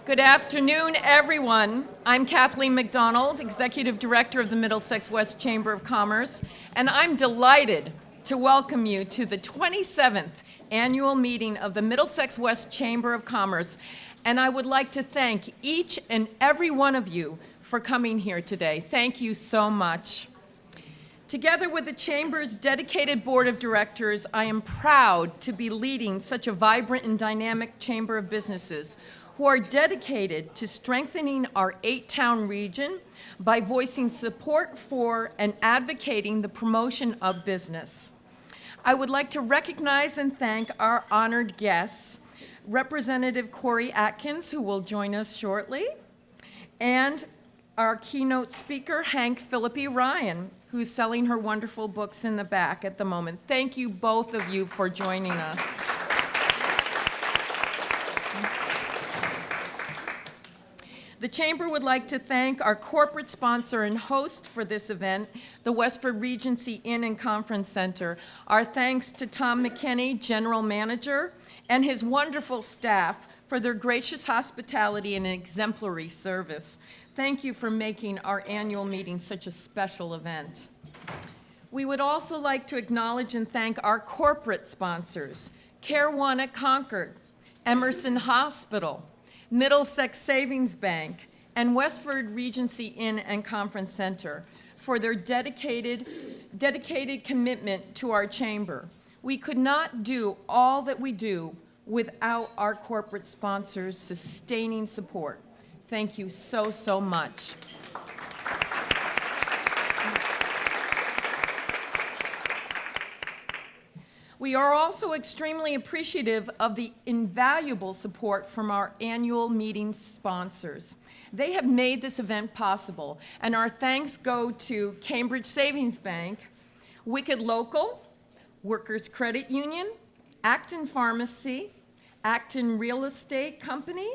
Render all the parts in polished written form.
Good afternoon, everyone. I'm Kathleen McDonald, Executive Director of the Middlesex West Chamber of Commerce, and I'm delighted to welcome you to the 27th annual meeting of the Middlesex West Chamber of Commerce. And I would like to thank each and every one of you for coming here today. Thank you so much. Together with the Chamber's dedicated Board of Directors, I am proud to be leading such a vibrant and dynamic Chamber of Businesses who are dedicated to strengthening our 8-town region by voicing support for and advocating the promotion of business. I would like to recognize and thank our honored guests, Representative Corey Atkins, who will join us shortly, and our keynote speaker, Hank Philippi Ryan, who's selling her wonderful books in the back at the moment. Thank you, both of you, for joining us. The Chamber would like to thank our corporate sponsor and host for this event, the Westford Regency Inn and Conference Center. Our thanks to Tom McKinney, General Manager, and his wonderful staff for their gracious hospitality and exemplary service. Thank you for making our annual meeting such a special event. We would also like to acknowledge and thank our corporate sponsors, Care One at Concord, Emerson Hospital, Middlesex Savings Bank, and Westford Regency Inn and Conference Center for their dedicated commitment to our chamber. We could not do all that we do without our corporate sponsors' sustaining support. Thank you so, so much. We are also extremely appreciative of the invaluable support from our annual meeting sponsors. They have made this event possible, and our thanks go to Cambridge Savings Bank, Wicked Local, Workers Credit Union, Acton Pharmacy, Acton Real Estate Company,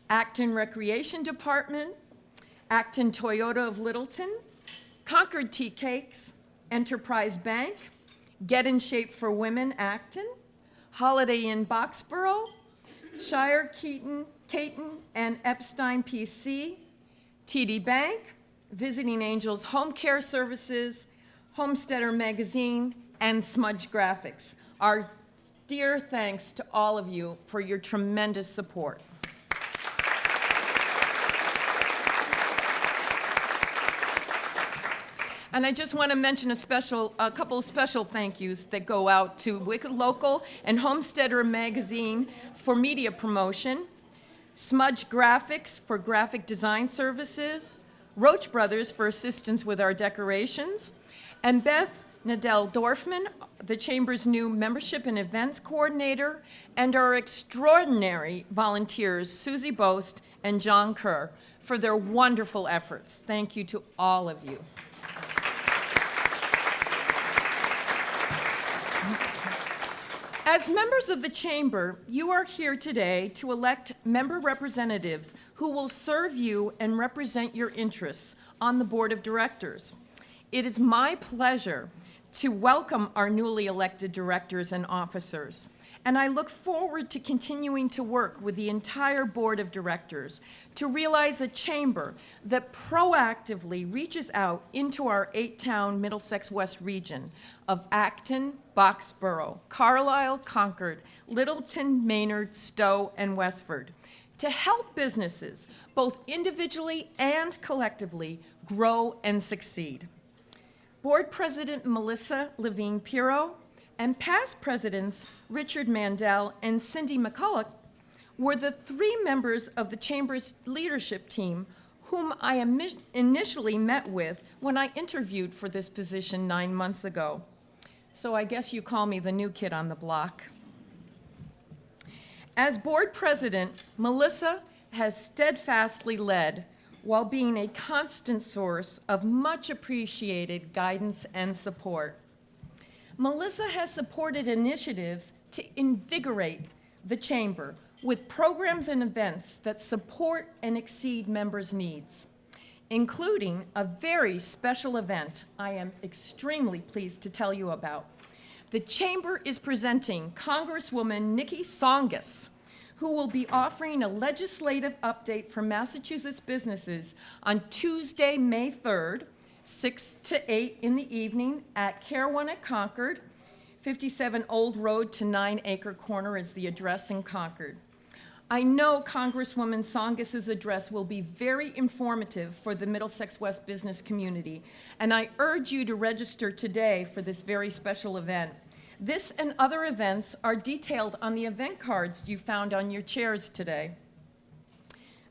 Acton Recreation Department, Acton Toyota of Littleton, Concord Tea Cakes, Enterprise Bank, Get in Shape for Women, Acton, Holiday Inn Boxborough, Shire Caton and Epstein PC, TD Bank, Visiting Angels Home Care Services, Homesteader Magazine, and Smudge Graphics. Our dear thanks to all of you for your tremendous support. And I just want to mention a couple of special thank yous that go out to Wicked Local and Homesteader Magazine for media promotion, Smudge Graphics for graphic design services, Roach Brothers for assistance with our decorations, and Beth Nadell-Dorfman, the Chamber's new membership and events coordinator, and our extraordinary volunteers, Susie Boast and John Kerr, for their wonderful efforts. Thank you to all of you. As members of the Chamber, you are here today to elect member representatives who will serve you and represent your interests on the Board of Directors. It is my pleasure to welcome our newly elected directors and officers, and I look forward to continuing to work with the entire Board of Directors to realize a chamber that proactively reaches out into our 8-town Middlesex West region of Acton, Boxborough, Carlisle, Concord, Littleton, Maynard, Stowe, and Westford to help businesses, both individually and collectively, grow and succeed. Board President Melissa Levine-Pirro and past presidents Richard Mandel and Cindy McCulloch were the 3 members of the Chamber's leadership team whom I initially met with when I interviewed for this position 9 months ago. So I guess you call me the new kid on the block. As board president, Melissa has steadfastly led while being a constant source of much appreciated guidance and support. Melissa has supported initiatives to invigorate the Chamber with programs and events that support and exceed members' needs, including a very special event I am extremely pleased to tell you about. The Chamber is presenting Congresswoman Nikki Tsongas, who will be offering a legislative update for Massachusetts businesses on Tuesday, May 3rd, 6 to 8 in the evening at Care One at Concord. 57 Old Road to 9 Acre Corner is the address in Concord. I know Congresswoman Tsongas's address will be very informative for the Middlesex West business community, and I urge you to register today for this very special event. This and other events are detailed on the event cards you found on your chairs today.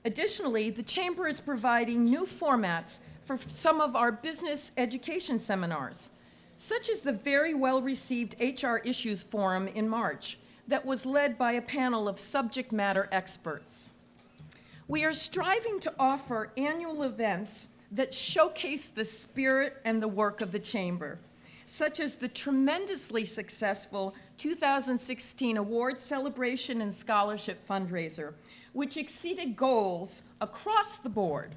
Additionally, the Chamber is providing new formats for some of our business education seminars, such as the very well-received HR Issues Forum in March that was led by a panel of subject matter experts. We are striving to offer annual events that showcase the spirit and the work of the Chamber, such as the tremendously successful 2016 Award Celebration and Scholarship Fundraiser, which exceeded goals across the board.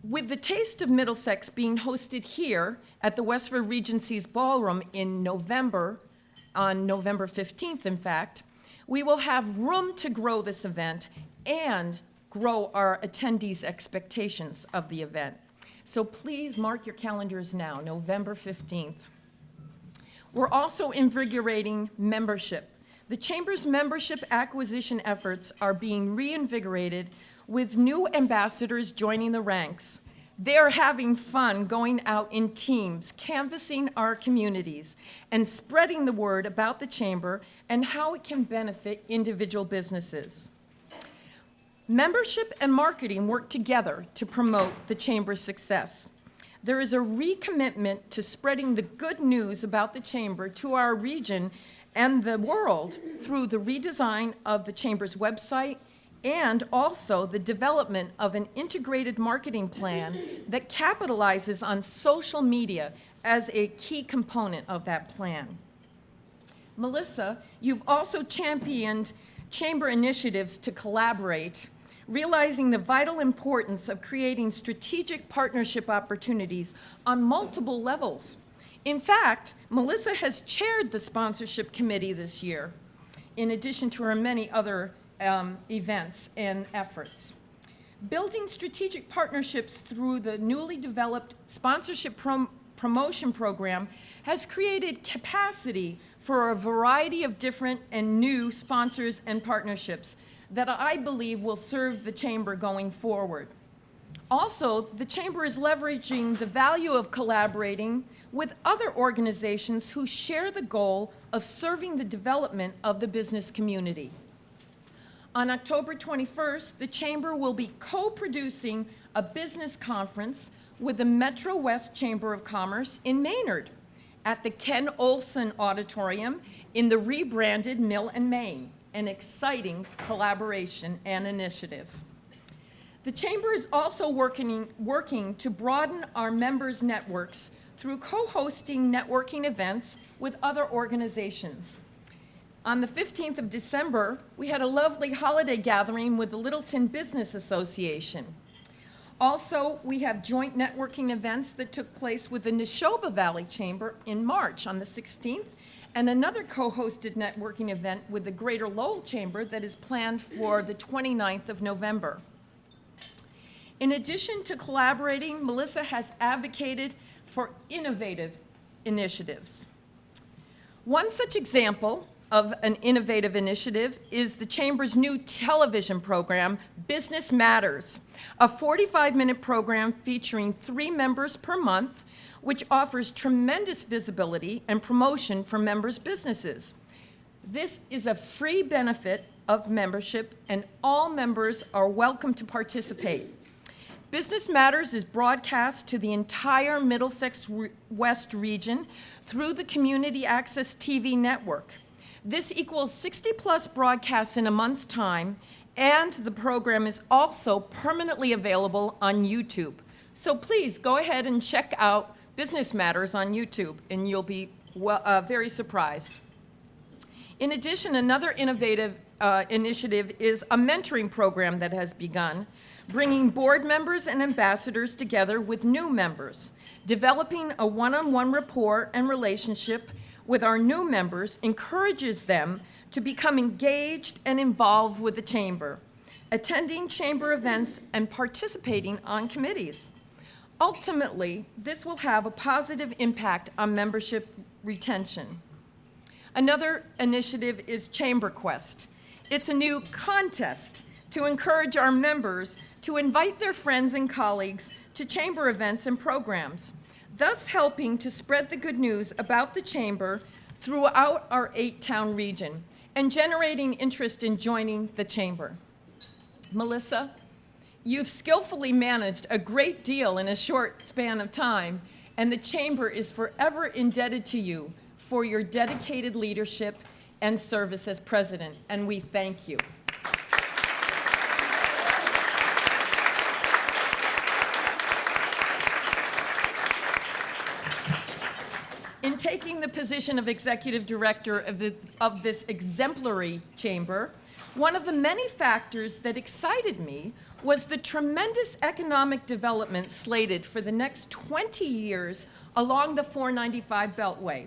With the Taste of Middlesex being hosted here at the Westford Regency's Ballroom in November, on November 15th, in fact, we will have room to grow this event and grow our attendees' expectations of the event. So please mark your calendars now, November 15th. We're also invigorating membership. The Chamber's membership acquisition efforts are being reinvigorated with new ambassadors joining the ranks. They're having fun going out in teams, canvassing our communities, and spreading the word about the Chamber and how it can benefit individual businesses. Membership and marketing work together to promote the Chamber's success. There is a recommitment to spreading the good news about the Chamber to our region and the world through the redesign of the Chamber's website and also the development of an integrated marketing plan that capitalizes on social media as a key component of that plan. Melissa, you've also championed Chamber initiatives to collaborate, realizing the vital importance of creating strategic partnership opportunities on multiple levels. In fact, Melissa has chaired the sponsorship committee this year, in addition to her many other events and efforts. Building strategic partnerships through the newly developed sponsorship promotion program has created capacity for a variety of different and new sponsors and partnerships that I believe will serve the Chamber going forward. Also, the Chamber is leveraging the value of collaborating with other organizations who share the goal of serving the development of the business community. On October 21st, the Chamber will be co-producing a business conference with the Metro West Chamber of Commerce in Maynard at the Ken Olson Auditorium in the rebranded Mill and Main, an exciting collaboration and initiative. The Chamber is also working to broaden our members' networks through co-hosting networking events with other organizations. On the 15th of December, we had a lovely holiday gathering with the Littleton Business Association. Also, we have joint networking events that took place with the Neshoba Valley Chamber in March on the 16th, and another co-hosted networking event with the Greater Lowell Chamber that is planned for the 29th of November. In addition to collaborating, Melissa has advocated for innovative initiatives. One such example of an innovative initiative is the Chamber's new television program, Business Matters, a 45-minute program featuring 3 members per month, which offers tremendous visibility and promotion for members' businesses. This is a free benefit of membership, and all members are welcome to participate. Business Matters is broadcast to the entire Middlesex West region through the Community Access TV network. This equals 60-plus broadcasts in a month's time, and the program is also permanently available on YouTube. So please go ahead and check out Business Matters on YouTube, and you'll be very surprised. In addition, another innovative initiative is a mentoring program that has begun, bringing board members and ambassadors together with new members. Developing a one-on-one rapport and relationship with our new members encourages them to become engaged and involved with the Chamber, attending Chamber events and participating on committees. Ultimately, this will have a positive impact on membership retention. Another initiative is Chamber Quest. It's a new contest to encourage our members to invite their friends and colleagues to Chamber events and programs, thus helping to spread the good news about the Chamber throughout our 8-town region and generating interest in joining the Chamber. Melissa, you've skillfully managed a great deal in a short span of time, and the Chamber is forever indebted to you for your dedicated leadership and service as president, and we thank you. In taking the position of executive director of this exemplary chamber, one of the many factors that excited me was the tremendous economic development slated for the next 20 years along the 495 Beltway,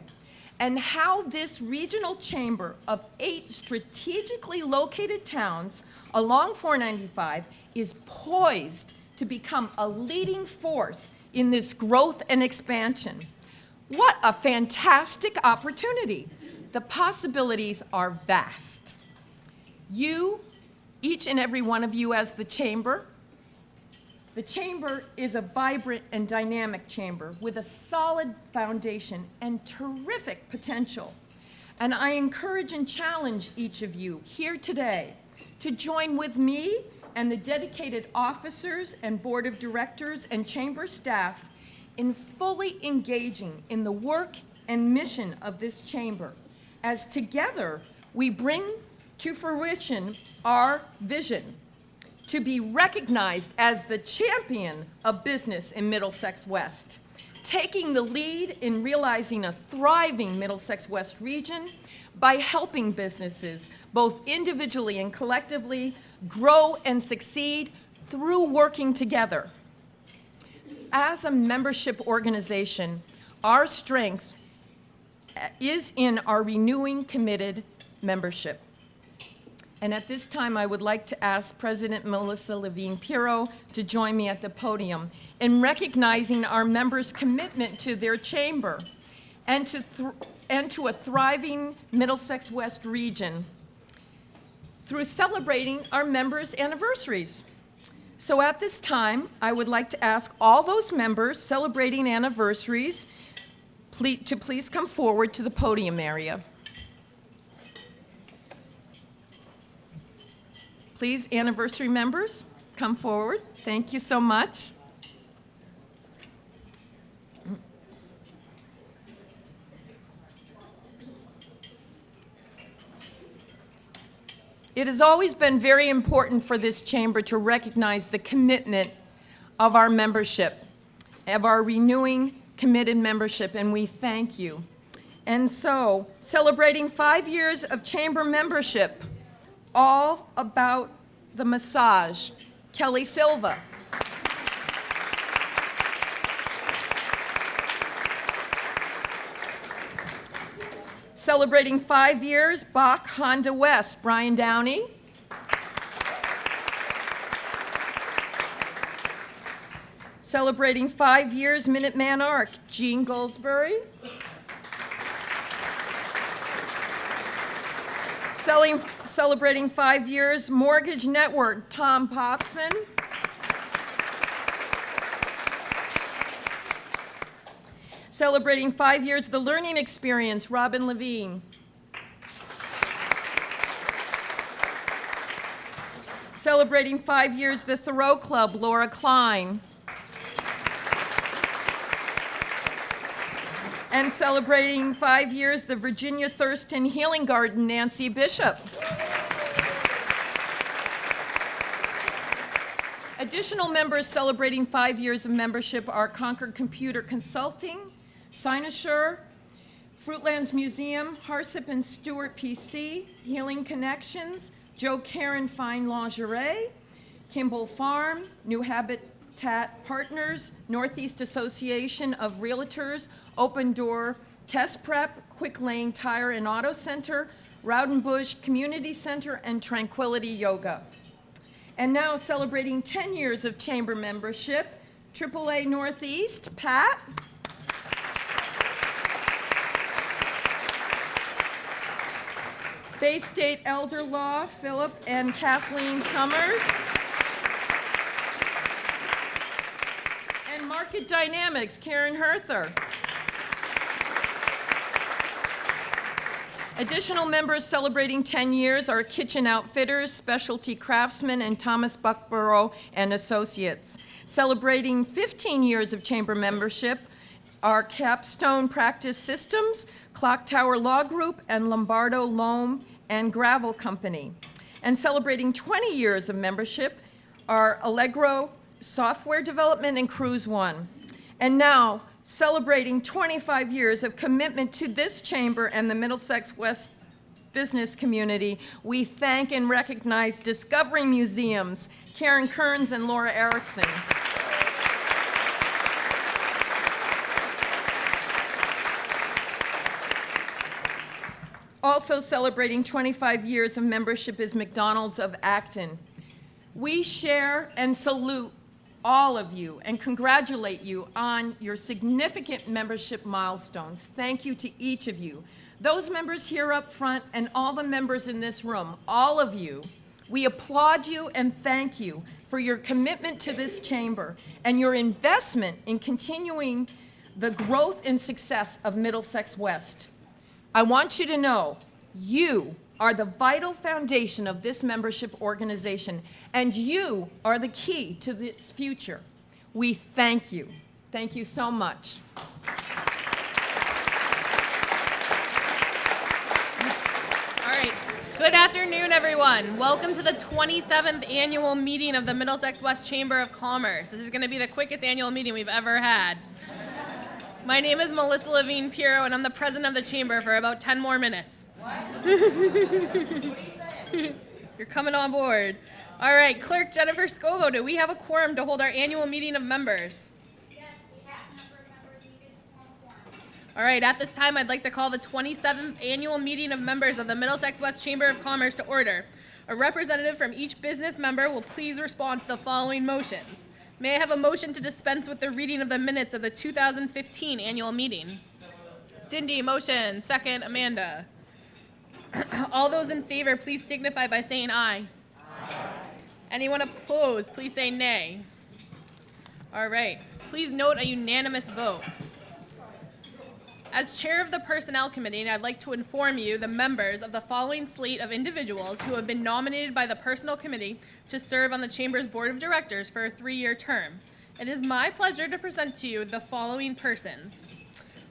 and how this regional chamber of 8 strategically located towns along 495 is poised to become a leading force in this growth and expansion. What a fantastic opportunity. The possibilities are vast. You, each and every one of you as the chamber is a vibrant and dynamic chamber with a solid foundation and terrific potential. And I encourage and challenge each of you here today to join with me and the dedicated officers and board of directors and chamber staff in fully engaging in the work and mission of this chamber, as together we bring to fruition our vision to be recognized as the champion of business in Middlesex West, taking the lead in realizing a thriving Middlesex West region by helping businesses, both individually and collectively, grow and succeed through working together. As a membership organization, our strength is in our renewing committed membership. And at this time, I would like to ask President Melissa Levine-Pirro to join me at the podium in recognizing our members' commitment to their chamber and to a thriving Middlesex West region through celebrating our members' anniversaries. So at this time, I would like to ask all those members celebrating anniversaries to please come forward to the podium area. Please, anniversary members, come forward. Thank you so much. It has always been very important for this chamber to recognize the commitment of our membership, of our renewing committed membership, and we thank you. And so, celebrating 5 years of chamber membership, all about the massage, Kelly Silva. Celebrating 5 years, Bach Honda West, Brian Downey. Celebrating 5 years, Minuteman Arc, Gene Goldsberry. Celebrating 5 years, Mortgage Network, Tom Popson. Celebrating 5 years, The Learning Experience, Robin Levine. Celebrating 5 years, The Thoreau Club, Laura Klein. And celebrating 5 years, the Virginia Thurston Healing Garden, Nancy Bishop. Additional members celebrating 5 years of membership are Concord Computer Consulting, Cynosure, Fruitlands Museum, Harsip and Stewart PC, Healing Connections, Joe Karen Fine Lingerie, Kimball Farm, New Habitat Partners, Northeast Association of Realtors, Open Door Test Prep, Quick Lane Tire and Auto Center, Rowdenbush Community Center, and Tranquility Yoga. And now celebrating 10 years of Chamber membership, AAA Northeast, Pat. Bay State Elder Law, Philip and Kathleen Summers. And Market Dynamics, Karen Herther. Additional members celebrating 10 years are Kitchen Outfitters, Specialty Craftsmen, and Thomas Buckborough and Associates. Celebrating 15 years of Chamber membership are Capstone Practice Systems, Clock Tower Law Group, and Lombardo Loam and Gravel Company. And celebrating 20 years of membership are Allegro Software Development and Cruise One. And now, celebrating 25 years of commitment to this chamber and the Middlesex West business community, we thank and recognize Discovery Museums, Karen Kearns and Laura Erickson. Also celebrating 25 years of membership is McDonald's of Acton. We share and salute all of you and congratulate you on your significant membership milestones. Thank you to each of you. Those members here up front and all the members in this room, all of you, we applaud you and thank you for your commitment to this chamber and your investment in continuing the growth and success of Middlesex West. I want you to know you are the vital foundation of this membership organization, and you are the key to its future. We thank you. Thank you so much. All right. Good afternoon, everyone. Welcome to the 27th annual meeting of the Middlesex West Chamber of Commerce. This is going to be the quickest annual meeting we've ever had. My name is Melissa Levine Pirro, and I'm the president of the chamber for about 10 more minutes. What? You're coming on board. All right, Clerk Jennifer Scovo, do we have a quorum to hold our annual meeting of members? Yes, we have a number of members needed on quorum. All right, at this time, I'd like to call the 27th annual meeting of members of the Middlesex West Chamber of Commerce to order. A representative from each business member will please respond to the following motions. May I have a motion to dispense with the reading of the minutes of the 2015 annual meeting? Cindy, motion. Second, Amanda. All those in favor, please signify by saying aye. Aye. Anyone opposed, please say nay. All right. Please note a unanimous vote. As chair of the Personnel Committee, I'd like to inform you, the members, of the following slate of individuals who have been nominated by the Personnel Committee to serve on the Chamber's Board of Directors for a 3-year term. It is my pleasure to present to you the following persons.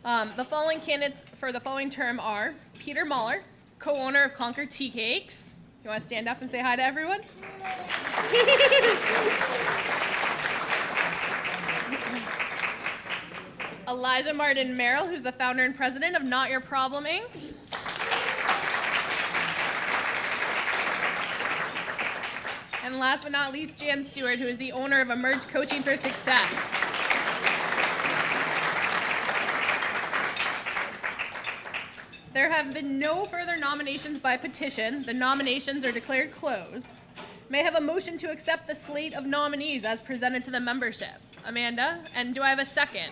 The following candidates for the following term are Peter Mahler, co-owner of Concord Tea Cakes. You want to stand up and say hi to everyone? Elijah Martin Merrill, who's the founder and president of Not Your Problem, Inc. And last but not least, Jan Stewart, who is the owner of Emerge Coaching for Success. There have been no further nominations by petition. The nominations are declared closed. May I have a motion to accept the slate of nominees as presented to the membership? Amanda, and do I have a second?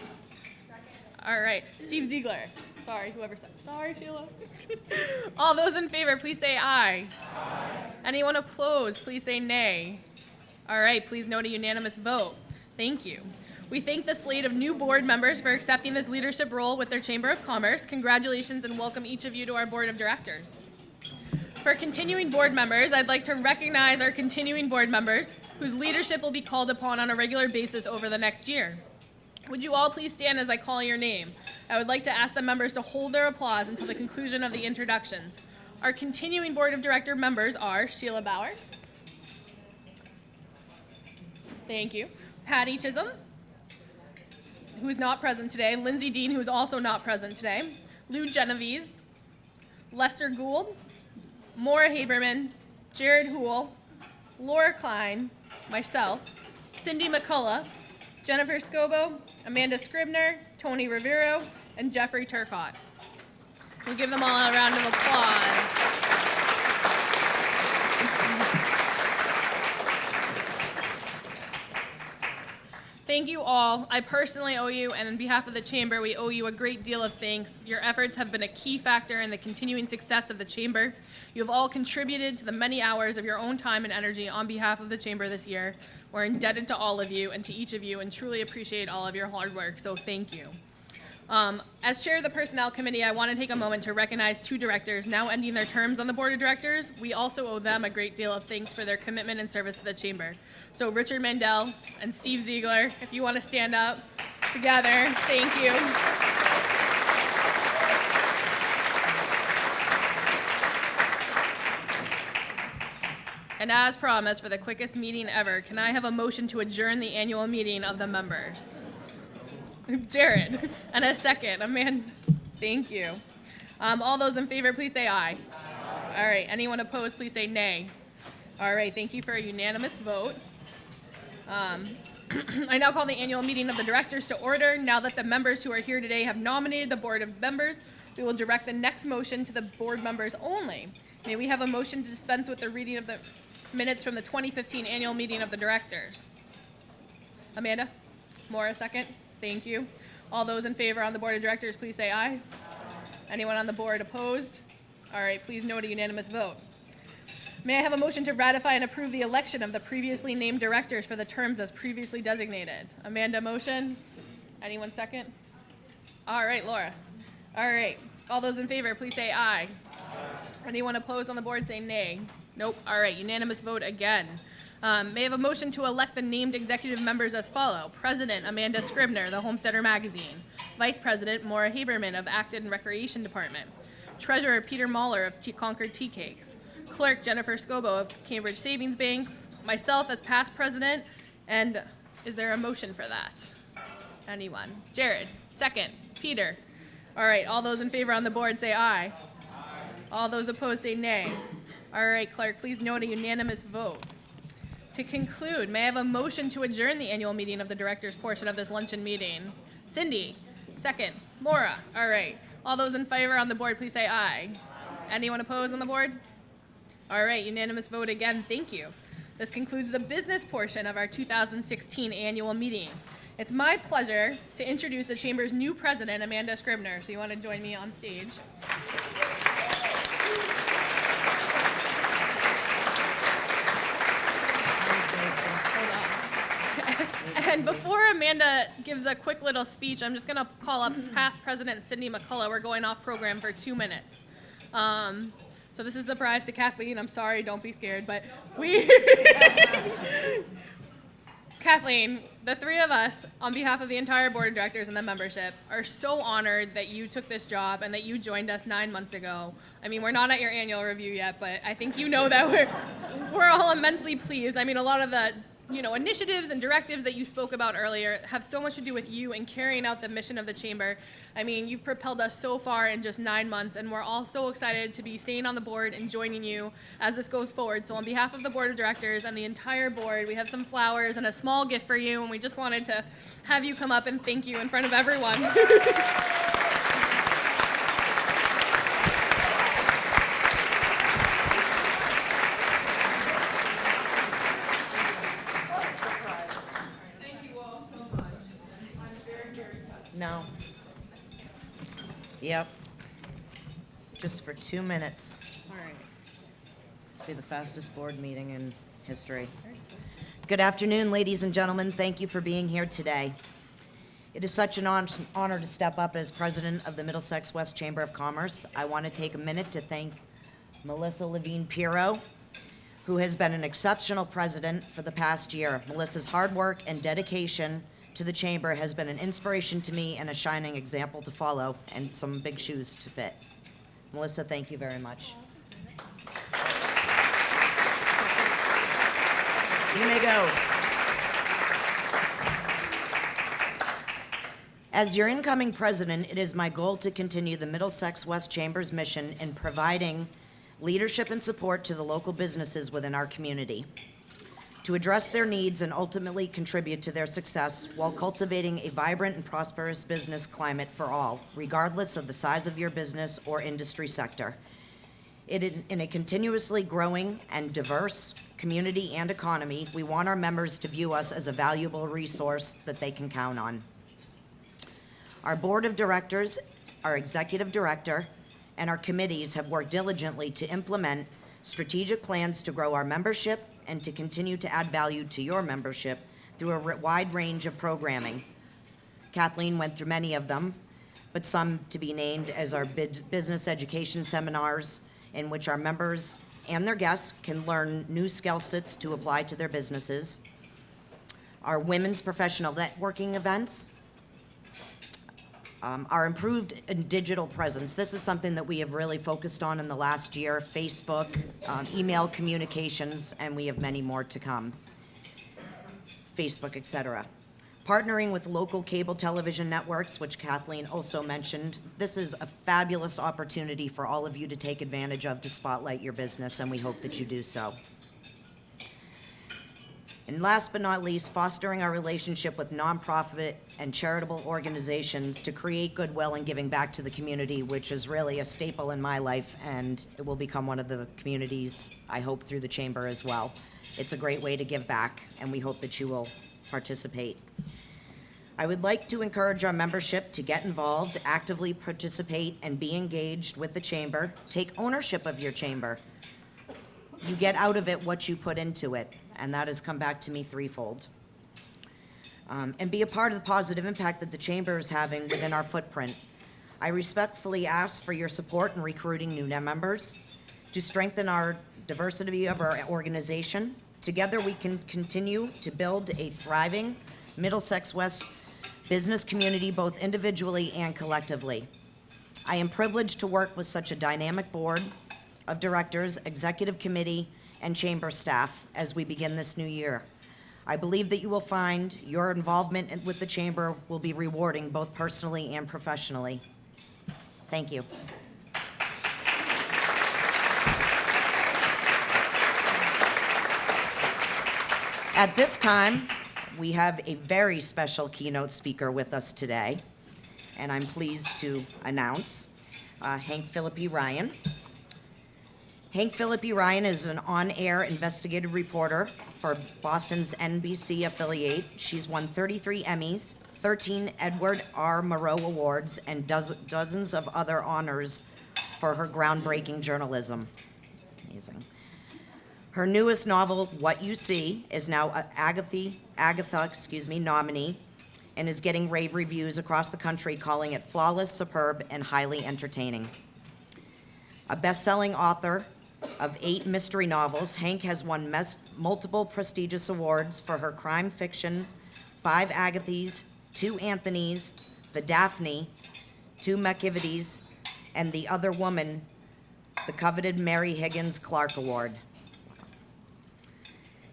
All right, Steve Ziegler. Sorry, whoever said. Sorry, Sheila. All those in favor, please say aye. Aye. Anyone opposed, please say nay. All right, please note a unanimous vote. Thank you. We thank the slate of new board members for accepting this leadership role with their Chamber of Commerce. Congratulations and welcome each of you to our Board of Directors. For continuing board members, I'd like to recognize our continuing board members whose leadership will be called upon on a regular basis over the next year. Would you all please stand as I call your name? I would like to ask the members to hold their applause until the conclusion of the introductions. Our continuing Board of Director members are Sheila Bauer. Thank you. Patty Chisholm, who is not present today. Lindsay Dean, who is also not present today. Lou Genovese, Lester Gould, Maura Haberman, Jared Houle, Laura Klein, myself, Cindy McCullough, Jennifer Scobo, Amanda Scribner, Tony Rivero, and Jeffrey Turcott. We'll give them all a round of applause. thank you all. I personally owe you, and on behalf of the Chamber, we owe you a great deal of thanks. Your efforts have been a key factor in the continuing success of the Chamber. You have all contributed to the many hours of your own time and energy on behalf of the Chamber this year. We're indebted to all of you and to each of you and truly appreciate all of your hard work, so thank you. As chair of the Personnel Committee, I want to take a moment to recognize two directors now ending their terms on the Board of Directors. We also owe them a great deal of thanks for their commitment and service to the Chamber. So Richard Mandel and Steve Ziegler, if you want to stand up together, thank you. And as promised, for the quickest meeting ever, can I have a motion to adjourn the annual meeting of the members? Jared, and a second. Amanda, thank you. All those in favor, please say aye. All right, anyone opposed, please say nay. All right, thank you for a unanimous vote. I now call the annual meeting of the directors to order. Now that the members who are here today have nominated the board of members, we will direct the next motion to the board members only. May we have a motion to dispense with the reading of the minutes from the 2015 annual meeting of the directors? Amanda? Maura, second. Thank you. All those in favor on the board of directors, please say aye. Anyone on the board opposed? All right, please note a unanimous vote. May I have a motion to ratify and approve the election of the previously named directors for the terms as previously designated? Amanda, motion. Anyone second? All right, Laura. All right. All those in favor, please say aye. Anyone opposed on the board, say nay. Nope. All right, unanimous vote again. May I have a motion to elect the named executive members as follow. President, Amanda Scribner, the Homesteader Magazine. Vice President, Maura Haberman of Acton Recreation Department. Treasurer, Peter Mahler of Concord Tea Cakes. Clerk, Jennifer Scobo of Cambridge Savings Bank. Myself as past president. And is there a motion for that? Anyone? Jared, second. Peter. All right, all those in favor on the board say aye. All those opposed say nay. All right, clerk, please note a unanimous vote. To conclude, may I have a motion to adjourn the annual meeting of the directors portion of this luncheon meeting? Cindy, second. Maura, all right. All those in favor on the board, please say aye. Anyone opposed on the board? All right, unanimous vote again, thank you. This concludes the business portion of our 2016 annual meeting. It's my pleasure to introduce the Chamber's new president, Amanda Scribner. So you want to join me on stage? And before Amanda gives a quick little speech, I'm just going to call up past President Cindy McCullough. We're going off program for 2 minutes. So this is a surprise to Kathleen. I'm sorry, don't be scared, but Kathleen, the three of us, on behalf of the entire board of directors and the membership, are so honored that you took this job and that you joined us 9 months ago. I mean, we're not at your annual review yet, but I think you know that we're all immensely pleased. I mean, a lot of the initiatives and directives that you spoke about earlier have so much to do with you and carrying out the mission of the Chamber. I mean, you've propelled us so far in just 9 months, and we're all so excited to be staying on the board and joining you as this goes forward. So on behalf of the board of directors and the entire board, we have some flowers and a small gift for you, and we just wanted to have you come up and thank you in front of everyone. No. Yep. Just for 2 minutes. All right. Be the fastest board meeting in history. Good afternoon, ladies and gentlemen. Thank you for being here today. It is such an honor to step up as president of the Middlesex West Chamber of Commerce. I want to take a minute to thank Melissa Levine-Pirro, who has been an exceptional president for the past year. Melissa's hard work and dedication to the Chamber has been an inspiration to me and a shining example to follow, and some big shoes to fit. Melissa, thank you very much. You may go. As your incoming president, it is my goal to continue the Middlesex West Chamber's mission in providing leadership and support to the local businesses within our community, to address their needs and ultimately contribute to their success while cultivating a vibrant and prosperous business climate for all, regardless of the size of your business or industry sector. In a continuously growing and diverse community and economy, we want our members to view us as a valuable resource that they can count on. Our board of directors, our executive director, and our committees have worked diligently to implement strategic plans to grow our membership and to continue to add value to your membership through a wide range of programming. Kathleen went through many of them, but some to be named as our business education seminars, in which our members and their guests can learn new skill sets to apply to their businesses, our women's professional networking events, our improved digital presence. This is something that we have really focused on in the last year: Facebook, email communications, and we have many more to come. Facebook, etc. Partnering with local cable television networks, which Kathleen also mentioned. This is a fabulous opportunity for all of you to take advantage of to spotlight your business, and we hope that you do so. And last but not least, fostering our relationship with nonprofit and charitable organizations to create goodwill and giving back to the community, which is really a staple in my life, and it will become one of the communities, I hope, through the chamber as well. It's a great way to give back, and we hope that you will participate. I would like to encourage our membership to get involved, actively participate, and be engaged with the chamber. Take ownership of your chamber. You get out of it what you put into it, and that has come back to me threefold. And be a part of the positive impact that the chamber is having within our footprint. I respectfully ask for your support in recruiting new members to strengthen our diversity of our organization. Together, we can continue to build a thriving Middlesex West business community, both individually and collectively. I am privileged to work with such a dynamic board of directors, executive committee, and chamber staff as we begin this new year. I believe that you will find your involvement with the chamber will be rewarding both personally and professionally. Thank you. At this time, we have a very special keynote speaker with us today, and I'm pleased to announce Hank Philippi Ryan. Hank Philippi Ryan is an on-air investigative reporter for Boston's NBC affiliate. She's won 33 Emmys, 13 Edward R. Murrow Awards, and dozens of other honors for her groundbreaking journalism. Amazing. Her newest novel, What You See, is now an Agatha nominee and is getting rave reviews across the country, calling it flawless, superb, and highly entertaining. A best-selling author of 8 mystery novels, Hank has won multiple prestigious awards for her crime fiction, 5 Agathys, 2 Anthonys, the Daphne, 2 McIvities, and the Other Woman, the coveted Mary Higgins Clark Award.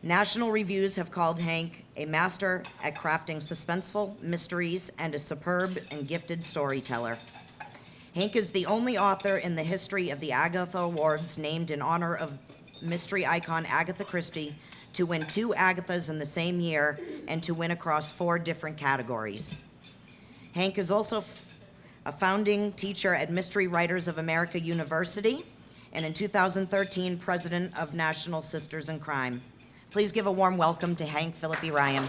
National reviews have called Hank a master at crafting suspenseful mysteries and a superb and gifted storyteller. Hank is the only author in the history of the Agatha Awards named in honor of mystery icon Agatha Christie to win 2 Agathas in the same year and to win across 4 different categories. Hank is also a founding teacher at Mystery Writers of America University, and in 2013, president of National Sisters in Crime. Please give a warm welcome to Hank Philippi Ryan.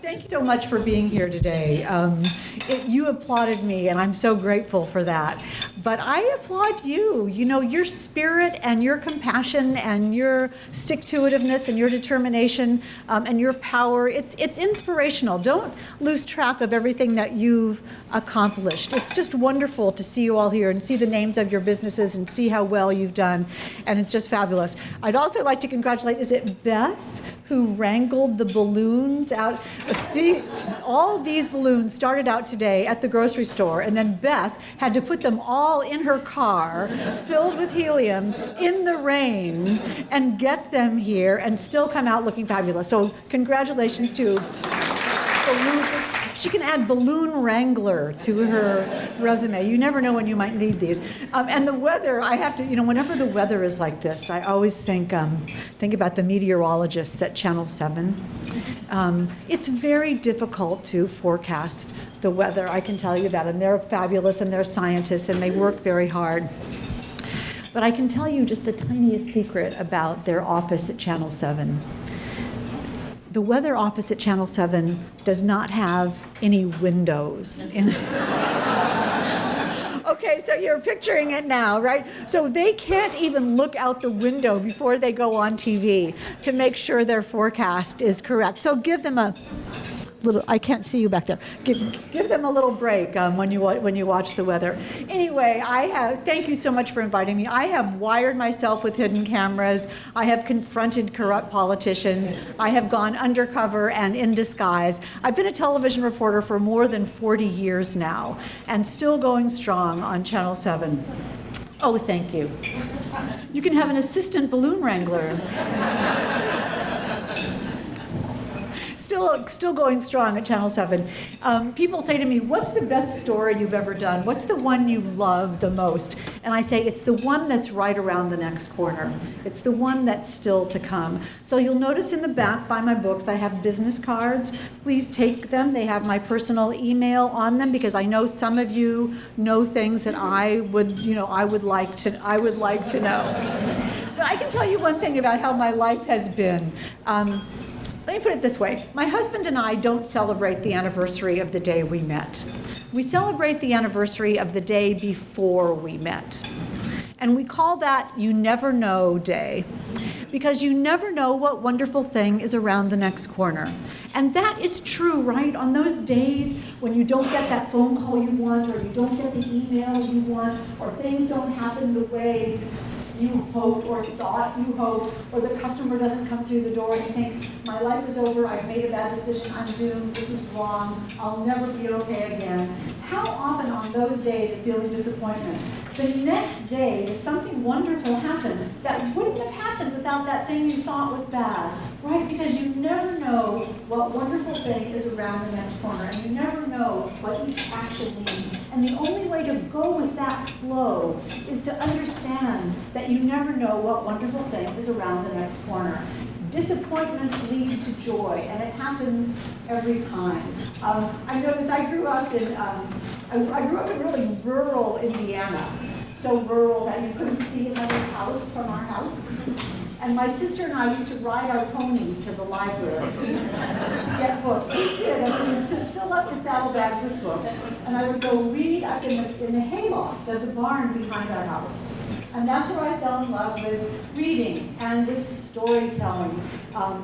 Thank you so much for being here today. You applauded me, and I'm so grateful for that. But I applaud you. You know, your spirit and your compassion and your stick-to-itiveness and your determination and your power, it's inspirational. Don't lose track of everything that you've accomplished. It's just wonderful to see you all here and see the names of your businesses and see how well you've done, and it's just fabulous. I'd also like to congratulate, is it Beth, who wrangled the balloons out? See, all these balloons started out today at the grocery store, and then Beth had to put them all in her car, filled with helium, in the rain, and get them here, and still come out looking fabulous. So congratulations to balloon. She can add balloon wrangler to her resume. You never know when you might need these. And the weather, I have to, whenever the weather is like this, I always think about the meteorologists at Channel 7. It's very difficult to forecast the weather, I can tell you that, and they're fabulous, and they're scientists, and they work very hard. But I can tell you just the tiniest secret about their office at Channel 7. The weather office at Channel 7 does not have any windows in it. Okay, so you're picturing it now, right? So they can't even look out the window before they go on TV to make sure their forecast is correct. So give them a little, I can't see you back there. Give them a little break when you watch the weather. Anyway, thank you so much for inviting me. I have wired myself with hidden cameras. I have confronted corrupt politicians. I have gone undercover and in disguise. I've been a television reporter for more than 40 years now and still going strong on Channel 7. Oh, thank you. You can have an assistant balloon wrangler. Still going strong at Channel 7. People say to me, what's the best story you've ever done? What's the one you love the most? And I say, it's the one that's right around the next corner. It's the one that's still to come. So you'll notice in the back by my books, I have business cards. Please take them. They have my personal email on them because I know some of you know things that I would like to know. But I can tell you one thing about how my life has been. Let me put it this way. My husband and I don't celebrate the anniversary of the day we met. We celebrate the anniversary of the day before we met. And we call that You Never Know Day, because you never know what wonderful thing is around the next corner. And that is true, right? On those days when you don't get that phone call you want, or you don't get the email you want, or things don't happen the way you hoped or thought you hoped, or the customer doesn't come through the door and you think, my life is over, I've made a bad decision, I'm doomed, this is wrong, I'll never be okay again. How often on those days feeling disappointment, the next day does something wonderful happen that wouldn't have happened without that thing you thought was bad, right? Because you never know what wonderful thing is around the next corner, and you never know what each action means. And the only way to go with that flow is to understand that you never know what wonderful thing is around the next corner. Disappointments lead to joy, and it happens every time. I know this. I grew up in really rural Indiana, so rural that you couldn't see another house from our house. And my sister and I used to ride our ponies to the library to get books. We did, and we would fill up the saddlebags with books, and I would go read up in the hayloft of the barn behind our house. And that's where I fell in love with reading and with storytelling,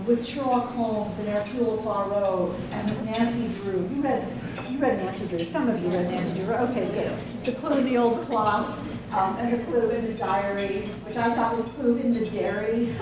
with Sherlock Holmes and Hercule Poirot, and with Nancy Drew. You read Nancy Drew. Some of you read Nancy Drew. Okay, good. The Clue in the Old Clock, and the Clue in the Diary, which I thought was Clue in the Dairy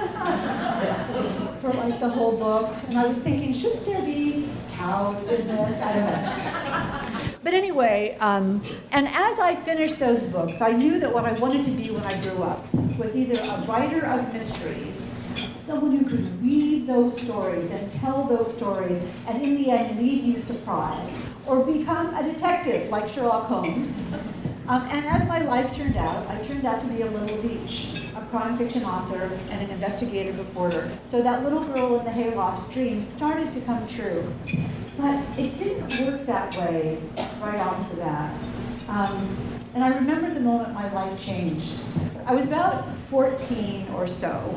for like the whole book. And I was thinking, shouldn't there be cows in this? I don't know. But anyway, and as I finished those books, I knew that what I wanted to be when I grew up was either a writer of mysteries, someone who could read those stories and tell those stories and in the end leave you surprised, or become a detective like Sherlock Holmes. And as my life turned out, I turned out to be a little Leach, a crime fiction author and an investigative reporter. So that little girl in the hayloft's dream started to come true. But it didn't work that way right off the bat. And I remember the moment my life changed. I was about 14 or so.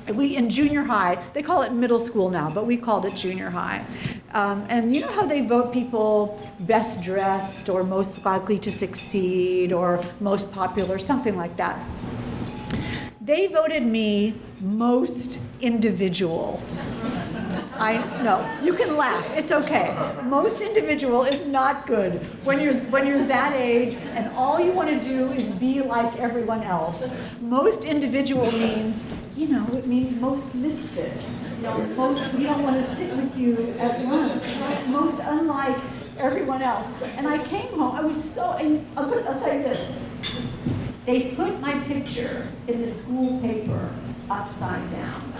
In junior high, they call it middle school now, but we called it junior high. And you know how they vote people best dressed or most likely to succeed or most popular, something like that. They voted me most individual. No, you can laugh, it's okay. Most individual is not good when you're that age and all you want to do is be like everyone else. Most individual means, it means most misfit. Most we don't want to sit with you at lunch. Most unlike everyone else. And I came home, I was so, I'll tell you this. They put my picture in the school paper upside down.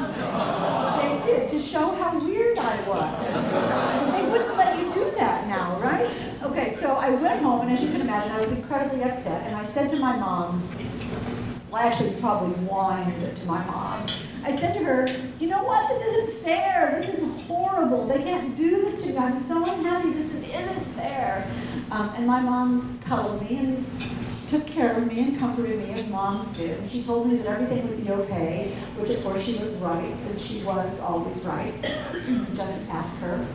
They did, to show how weird I was. They wouldn't let you do that now, right? Okay, so I went home, and as you can imagine, I was incredibly upset, and I said to my mom, well, I actually probably whined to my mom. I said to her, you know what, this isn't fair, this is horrible, they can't do this to me, I'm so unhappy, this just isn't fair. And my mom cuddled me and took care of me and comforted me as moms do. And she told me that everything would be okay, which of course she was right, since she was always right. Just ask her.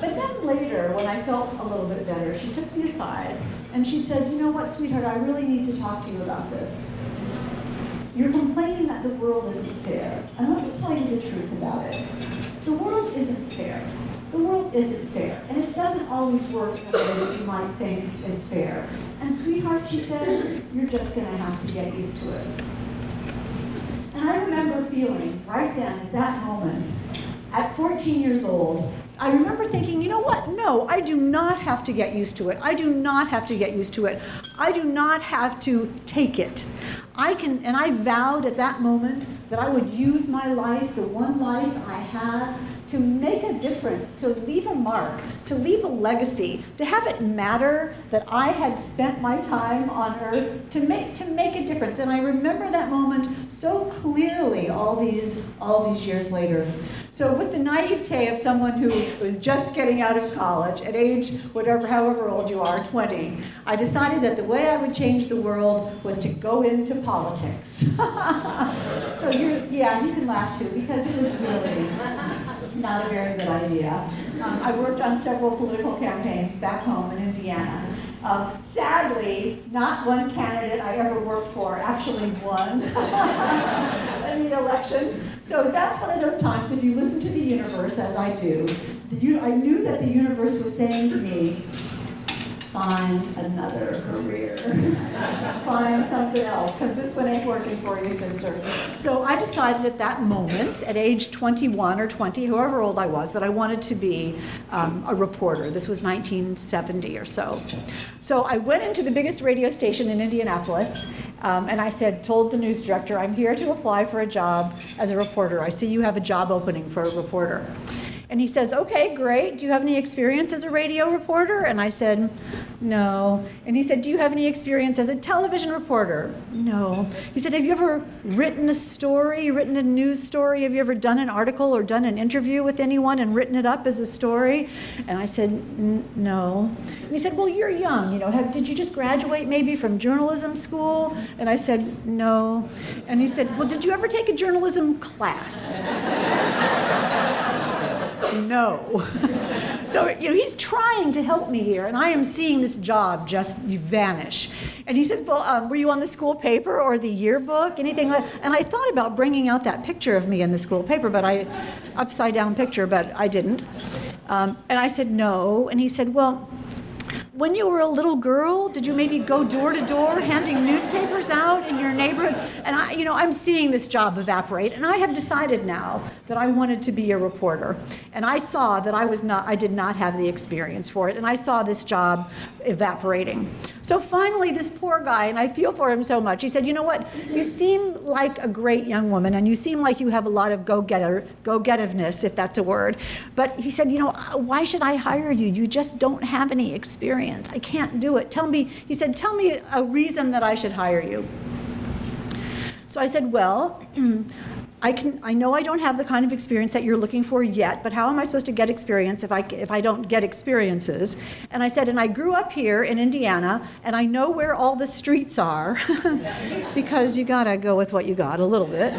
But then later, when I felt a little bit better, she took me aside and she said, you know what, sweetheart, I really need to talk to you about this. You're complaining that the world isn't fair. And let me tell you the truth about it. The world isn't fair. The world isn't fair, and it doesn't always work in a way that you might think is fair. And sweetheart, she said, you're just gonna have to get used to it. And I remember feeling right then, at that moment, at 14 years old, I remember thinking, you know what? No, I do not have to get used to it. I do not have to get used to it. I do not have to take it. And I vowed at that moment that I would use my life, the one life I had, to make a difference, to leave a mark, to leave a legacy, to have it matter that I had spent my time on Earth to make a difference. And I remember that moment so clearly all these years later. So with the naivete of someone who was just getting out of college, at age however old you are, 20, I decided that the way I would change the world was to go into politics. So you can laugh too, because it was really not a very good idea. I worked on several political campaigns back home in Indiana. Sadly, not one candidate I ever worked for actually won in the elections. So that's one of those times, if you listen to the universe, as I do, I knew that the universe was saying to me, find another career. Find something else, because this one ain't working for you, sister. So I decided at that moment, at age 21 or 20, however old I was, that I wanted to be a reporter. This was 1970 or so. So I went into the biggest radio station in Indianapolis, and I told the news director, I'm here to apply for a job as a reporter. I see you have a job opening for a reporter. And he says, okay, great. Do you have any experience as a radio reporter? And I said, no. And he said, do you have any experience as a television reporter? No. He said, have you ever written a story, written a news story? Have you ever done an article or done an interview with anyone and written it up as a story? And I said, no. And he said, well, you're young. Did you just graduate maybe from journalism school? And I said, no. And he said, well, did you ever take a journalism class? No. So, he's trying to help me here, and I am seeing this job just vanish. And he says, well, were you on the school paper or the yearbook, anything like that? And I thought about bringing out that picture of me in the school paper, upside down picture, but I didn't. And I said, no. And he said, well, when you were a little girl, did you maybe go door to door handing newspapers out in your neighborhood? And I'm seeing this job evaporate, and I have decided now that I wanted to be a reporter. And I saw that I did not have the experience for it, and I saw this job evaporating. So finally, this poor guy, and I feel for him so much, he said, you know what, you seem like a great young woman, and you seem like you have a lot of go-getiveness, if that's a word. But he said, why should I hire you? You just don't have any experience. I can't do it. He said, tell me a reason that I should hire you. So I said, well, I know I don't have the kind of experience that you're looking for yet, but how am I supposed to get experience if I don't get experiences? And I said, and I grew up here in Indiana, and I know where all the streets are, because you gotta go with what you got a little bit.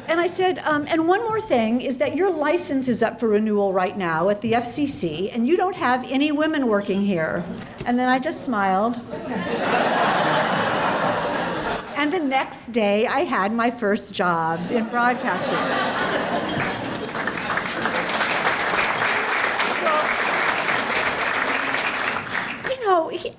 And I said, and one more thing is that your license is up for renewal right now at the FCC, and you don't have any women working here. And then I just smiled. And the next day, I had my first job in broadcasting.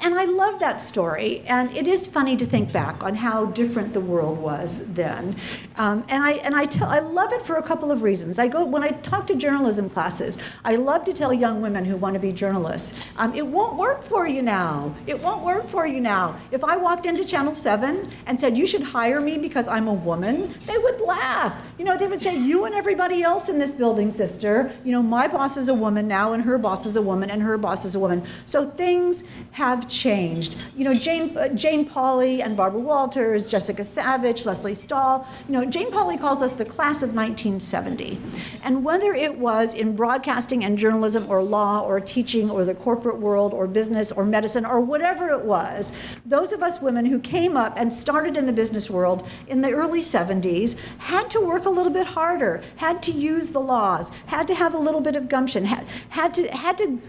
And I love that story, and it is funny to think back on how different the world was then. I love it for a couple of reasons. When I talk to journalism classes, I love to tell young women who want to be journalists, it won't work for you now. It won't work for you now. If I walked into Channel 7 and said, you should hire me because I'm a woman, they would laugh. They would say, you and everybody else in this building, sister, my boss is a woman now, and her boss is a woman, and her boss is a woman. So things have changed. You know, Jane Pauley and Barbara Walters, Jessica Savage, Leslie Stahl. You know, Jane Pauley calls us the class of 1970. And whether it was in broadcasting and journalism or law or teaching or the corporate world or business or medicine or whatever it was, those of us women who came up and started in the business world in the early 70s had to work a little bit harder, had to use the laws, had to have a little bit of gumption, had to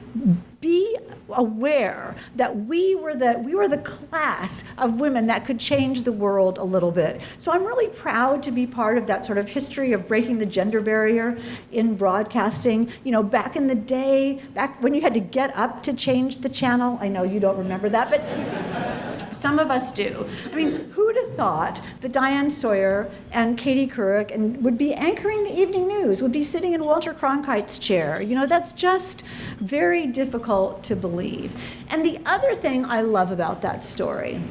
be aware that we were the class of women that could change the world a little bit. So I'm really proud to be part of that sort of history of breaking the gender barrier in broadcasting. You know, back in the day, back when you had to get up to change the channel, I know you don't remember that, but some of us do. I mean, who'd have thought that Diane Sawyer and Katie Couric would be anchoring the evening news, would be sitting in Walter Cronkite's chair? You know, that's just very difficult to believe. And the other thing I love about that story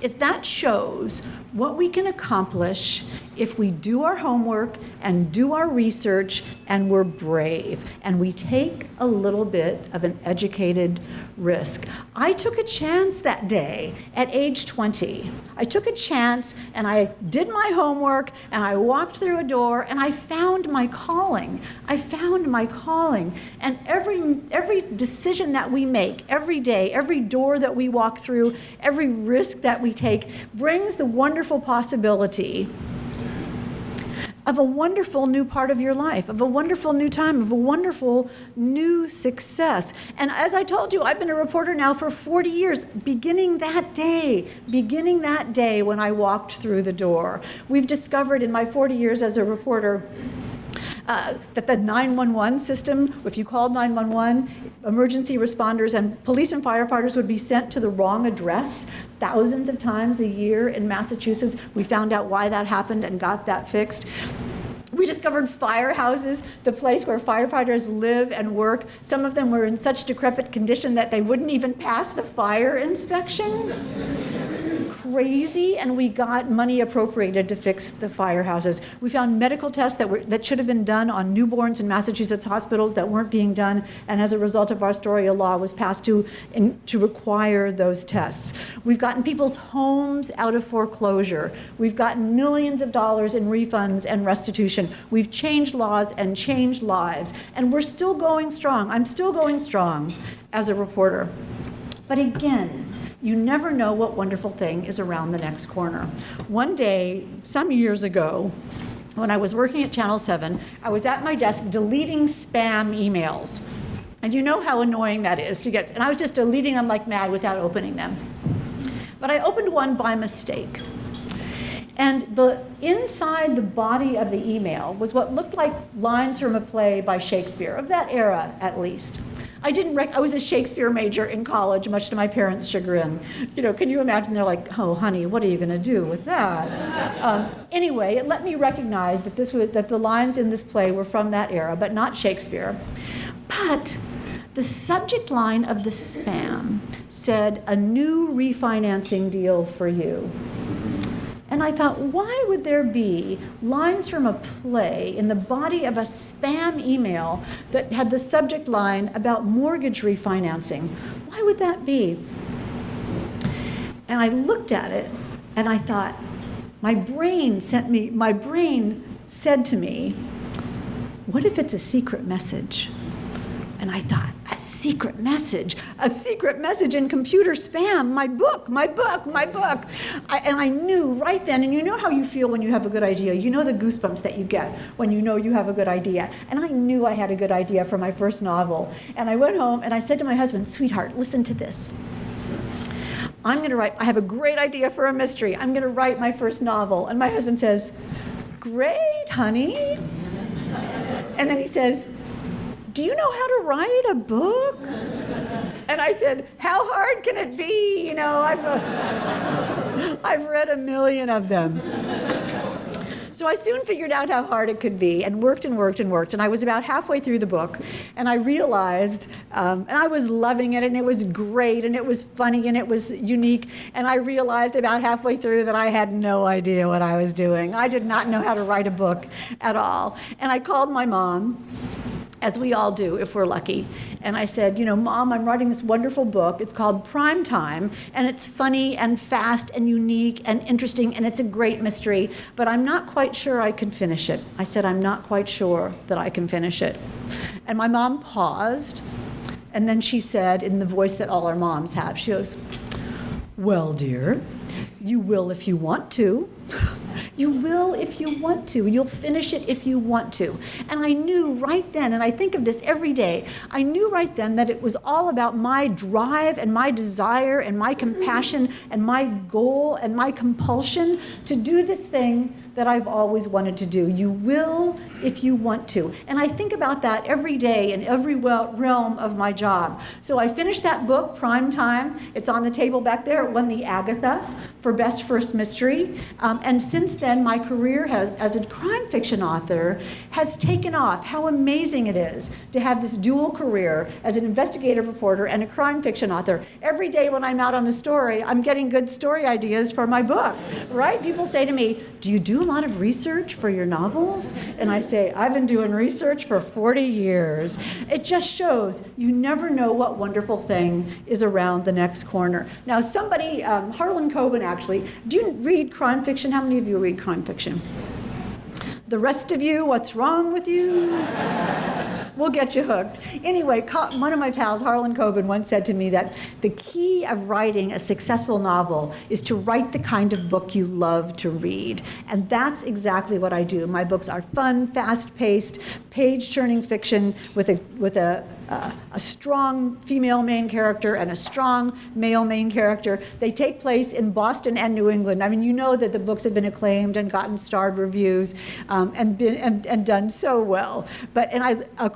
is that shows what we can accomplish if we do our homework and do our research and we're brave and we take a little bit of an educated risk. I took a chance that day at age 20. I took a chance and I did my homework and I walked through a door and I found my calling. I found my calling. And every decision that we make every day, every door that we walk through, every risk that we take brings the wonderful possibility of a wonderful new part of your life, of a wonderful new time, of a wonderful new success. And as I told you, I've been a reporter now for 40 years, beginning that day when I walked through the door. We've discovered in my 40 years as a reporter that the 911 system, if you called 911, emergency responders and police and firefighters would be sent to the wrong address thousands of times a year in Massachusetts. We found out why that happened and got that fixed. We discovered firehouses, the place where firefighters live and work. Some of them were in such decrepit condition that they wouldn't even pass the fire inspection. Crazy, and we got money appropriated to fix the firehouses. We found medical tests that should have been done on newborns in Massachusetts hospitals that weren't being done, and as a result of our story, a law was passed to require those tests. We've gotten people's homes out of foreclosure. We've gotten millions of dollars in refunds and restitution. We've changed laws and changed lives, and we're still going strong. I'm still going strong as a reporter. But again, you never know what wonderful thing is around the next corner. One day, some years ago, when I was working at Channel 7, I was at my desk deleting spam emails. And you know how annoying that is to get, and I was just deleting them like mad without opening them. But I opened one by mistake. And inside the body of the email was what looked like lines from a play by Shakespeare, of that era at least. I was a Shakespeare major in college, much to my parents' chagrin. You know, can you imagine? They're like, "Oh, honey, what are you going to do with that?" Anyway, it let me recognize that the lines in this play were from that era, but not Shakespeare. But the subject line of the spam said, "A new refinancing deal for you." And I thought, why would there be lines from a play in the body of a spam email that had the subject line about mortgage refinancing? Why would that be? And I looked at it and I thought, my brain said to me, what if it's a secret message? And I thought, a secret message in computer spam, my book. And I knew right then, and you know how you feel when you have a good idea. You know the goosebumps that you get when you know you have a good idea. And I knew I had a good idea for my first novel. And I went home and I said to my husband, "Sweetheart, listen to this. I have a great idea for a mystery. I'm going to write my first novel." And my husband says, "Great, honey." And then he says, "Do you know how to write a book?" And I said, "How hard can it be? You know, I've read a million of them." So I soon figured out how hard it could be and worked. And I was about halfway through the book and I realized, and I was loving it and it was great and it was funny and it was unique. And I realized about halfway through that I had no idea what I was doing. I did not know how to write a book at all. And I called my mom. as we all do if we're lucky. And I said, Mom, I'm writing this wonderful book. It's called Prime Time, and it's funny and fast and unique and interesting, and it's a great mystery, but I'm not quite sure I can finish it. I said, I'm not quite sure that I can finish it. And my mom paused, and then she said, in the voice that all our moms have, she goes, well, dear, you will if you want to. You will if you want to. You'll finish it if you want to. And I knew right then, and I think of this every day, I knew right then that it was all about my drive and my desire and my compassion and my goal and my compulsion to do this thing that I've always wanted to do. You will if you want to. And I think about that every day in every realm of my job. So I finished that book, Prime Time. It's on the table back there. It won the Agatha for Best First Mystery. And since then, my career as a crime fiction author has taken off. How amazing it is to have this dual career as an investigative reporter and a crime fiction author. Every day when I'm out on a story, I'm getting good story ideas for my books, right? People say to me, do you do a lot of research for your novels? And I say, I've been doing research for 40 years. It just shows you never know what wonderful thing is around the next corner. Now somebody, Harlan Coben actually, do you read crime fiction? How many of you read crime fiction? The rest of you, what's wrong with you? We'll get you hooked. Anyway, one of my pals, Harlan Coben, once said to me that the key of writing a successful novel is to write the kind of book you love to read. And that's exactly what I do. My books are fun, fast-paced, page-turning fiction with a strong female main character and a strong male main character. They take place in Boston and New England. I mean, you know that the books have been acclaimed and gotten starred reviews and done so well.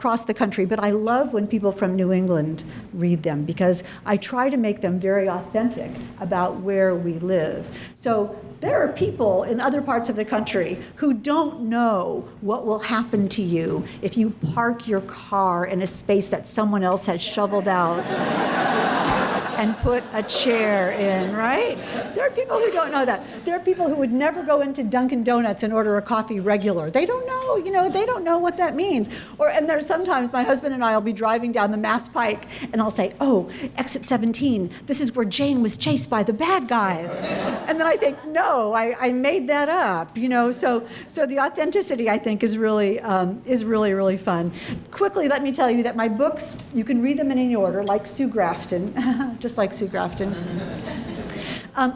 Across the country. But I love when people from New England read them because I try to make them very authentic about where we live. So there are people in other parts of the country who don't know what will happen to you if you park your car in a space that someone else has shoveled out and put a chair in, right? There are people who don't know that. There are people who would never go into Dunkin' Donuts and order a coffee regular. They don't know, they don't know what that means. And there's sometimes my husband and I will be driving down the Mass Pike and I'll say, oh, exit 17, this is where Jane was chased by the bad guy. And then I think, no, I made that up, so the authenticity, I think, is really, really fun. Quickly, let me tell you that my books, you can read them in any order, like Sue Grafton, just like Sue Grafton.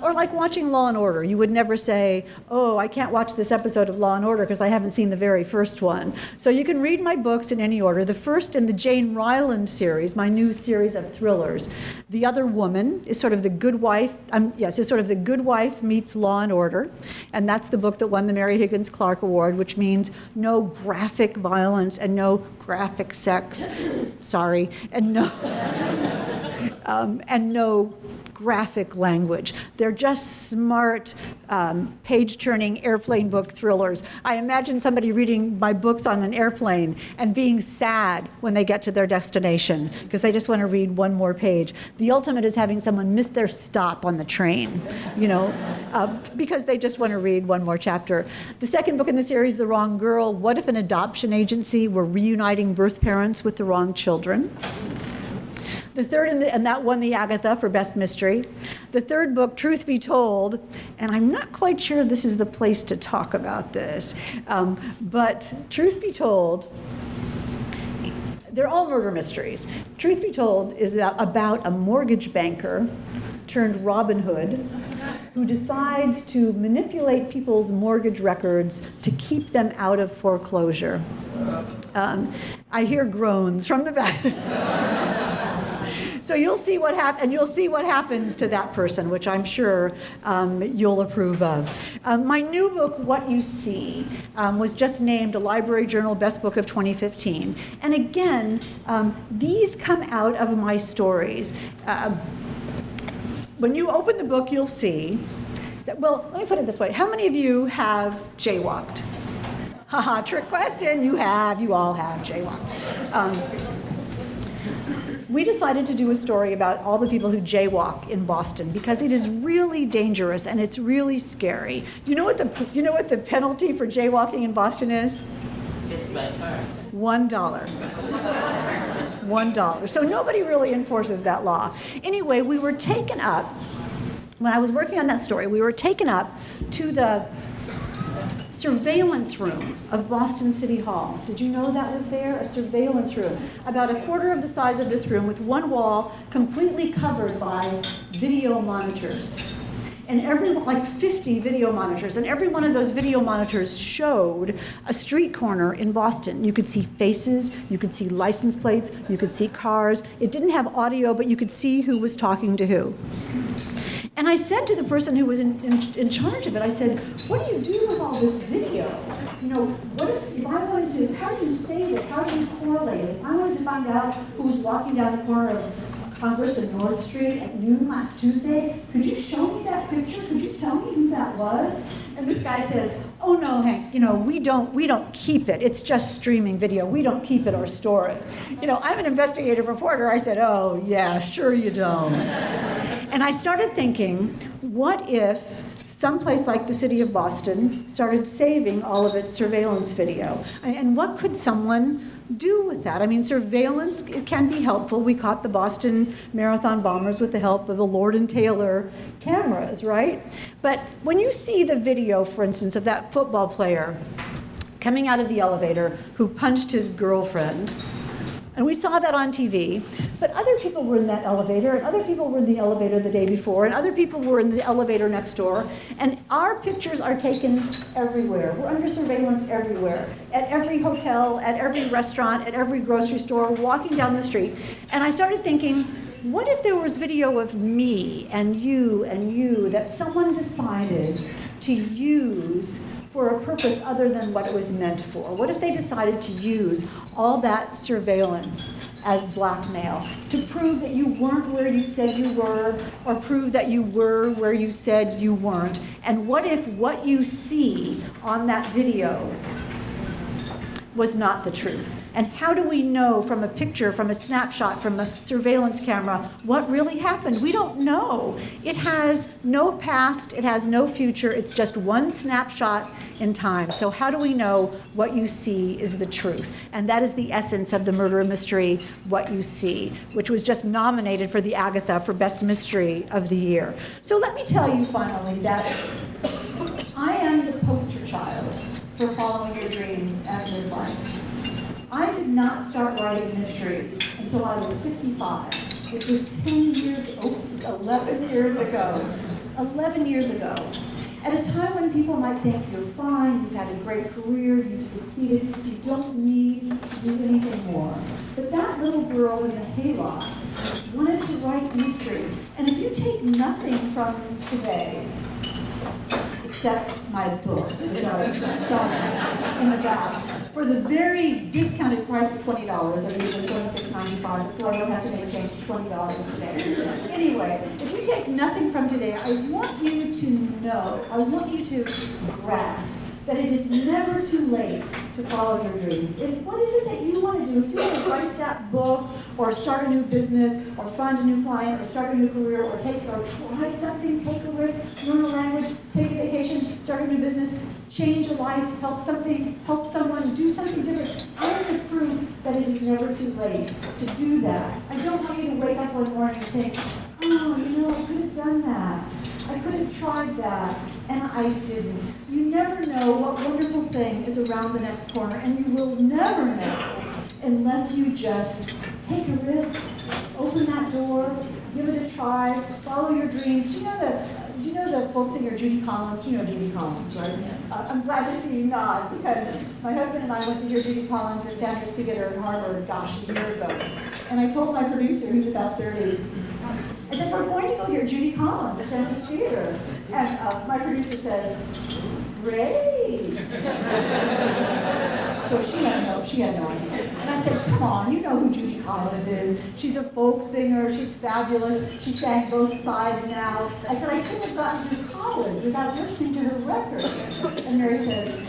Or like watching Law & Order. You would never say, oh, I can't watch this episode of Law & Order because I haven't seen the very first one. So you can read my books in any order. The first in the Jane Ryland series, my new series of thrillers. The Other Woman is sort of the good wife, is sort of the good wife meets Law & Order. And that's the book that won the Mary Higgins Clark Award, which means no graphic violence and no graphic sex. Sorry. And no graphic language. They're just smart, page-turning airplane book thrillers. I imagine somebody reading my books on an airplane and being sad when they get to their destination because they just want to read one more page. The ultimate is having someone miss their stop on the train, because they just want to read one more chapter. The second book in the series, The Wrong Girl, what if an adoption agency were reuniting birth parents with the wrong children? The third, and that won the Agatha for Best Mystery. The third book, Truth Be Told, and I'm not quite sure this is the place to talk about this, but Truth Be Told, they're all murder mysteries. Truth Be Told is about a mortgage banker turned Robin Hood who decides to manipulate people's mortgage records to keep them out of foreclosure. I hear groans from the back. So you'll see what happens to that person, which I'm sure you'll approve of. My new book, What You See, was just named a Library Journal Best Book of 2015. And again, these come out of my stories. When you open the book, you'll see that, well, let me put it this way. How many of you have jaywalked? Haha, trick question. You all have jaywalked. We decided to do a story about all the people who jaywalk in Boston because it is really dangerous and it's really scary. You know what the penalty for jaywalking in Boston is? $1. $1. So nobody really enforces that law. Anyway, we were taken up, when I was working on that story, we were taken up to the surveillance room of Boston City Hall. Did you know that was there? A surveillance room. About a quarter of the size of this room with one wall completely covered by video monitors. And like 50 video monitors, and every one of those video monitors showed a street corner in Boston. You could see faces, you could see license plates, you could see cars. It didn't have audio, but you could see who was talking to who. And I said to the person who was in charge of it, I said, what do you do with all this video? You know, what if I wanted to, how do you save it? How do you correlate it? If I wanted to find out who was walking down the corner of Congress and North Street at noon last Tuesday, could you show me that picture? Could you tell me who that was? And this guy says, oh no, Hank, you know, we don't keep it. It's just streaming video. We don't keep it or store it. You know, I'm an investigative reporter. I said, oh yeah, sure you don't. And I started thinking, what if someplace like the city of Boston started saving all of its surveillance video? And what could someone do with that? I mean, surveillance, it can be helpful. We caught the Boston Marathon bombers with the help of the Lord & Taylor cameras, right? But when you see the video, for instance, of that football player coming out of the elevator who punched his girlfriend, and we saw that on TV, but other people were in that elevator, and other people were in the elevator the day before, and other people were in the elevator next door, and our pictures are taken everywhere. We're under surveillance everywhere, at every hotel, at every restaurant, at every grocery store, walking down the street. And I started thinking, what if there was video of me and you that someone decided to use for a purpose other than what it was meant for? What if they decided to use all that surveillance as blackmail to prove that you weren't where you said you were, or prove that you were where you said you weren't? And what if what you see on that video was not the truth? And how do we know from a picture, from a snapshot, from a surveillance camera, what really happened? We don't know. It has no past, it has no future, it's just one snapshot in time. So how do we know what you see is the truth? And that is the essence of the murder mystery, What You See, which was just nominated for the Agatha for Best Mystery of the Year. So let me tell you finally that I am the poster child for following your dreams at midlife. I did not start writing mysteries until I was 55, which was 11 years ago. 11 years ago. At a time when people might think you're fine, you've had a great career, you've succeeded, you don't need to do anything more. But that little girl in the hayloft wanted to write mysteries. And if you take nothing from today, except my book, which I saw in the back, for the very discounted price of $20, I'm using $26.95, so I don't have to make change to $20 today. Anyway, if you take nothing from today, I want you to know, I want you to grasp that it is never too late to follow your dreams. What is it that you want to do? If you want to write that book, or start a new business, or find a new client, or start a new career, or try something, take a risk, learn a language, take a vacation, start a new business, change a life, help someone, do something different. I want to prove that it is never too late to do that. I don't want you to wake up one morning and think, oh, I could have done that. I could have tried that, and I didn't. You never know what wonderful thing is around the next corner, and you will never know unless you just take a risk, open that door, give it a try, follow your dreams. Do you know the folk singer Judy Collins? You know Judy Collins, right? I'm glad to see you nod, because my husband and I went to hear Judy Collins at Sanders Theater in Harvard, a year ago. And I told my producer, who's about 30, I said, we're going to go hear Judy Collins at Sanders Theater. And my producer says, great. So she had no idea. And I said, come on, you know who Judy Collins is. She's a folk singer, she's fabulous. She sang both sides now. I said, I couldn't have gotten through college without listening to her records. And Mary says,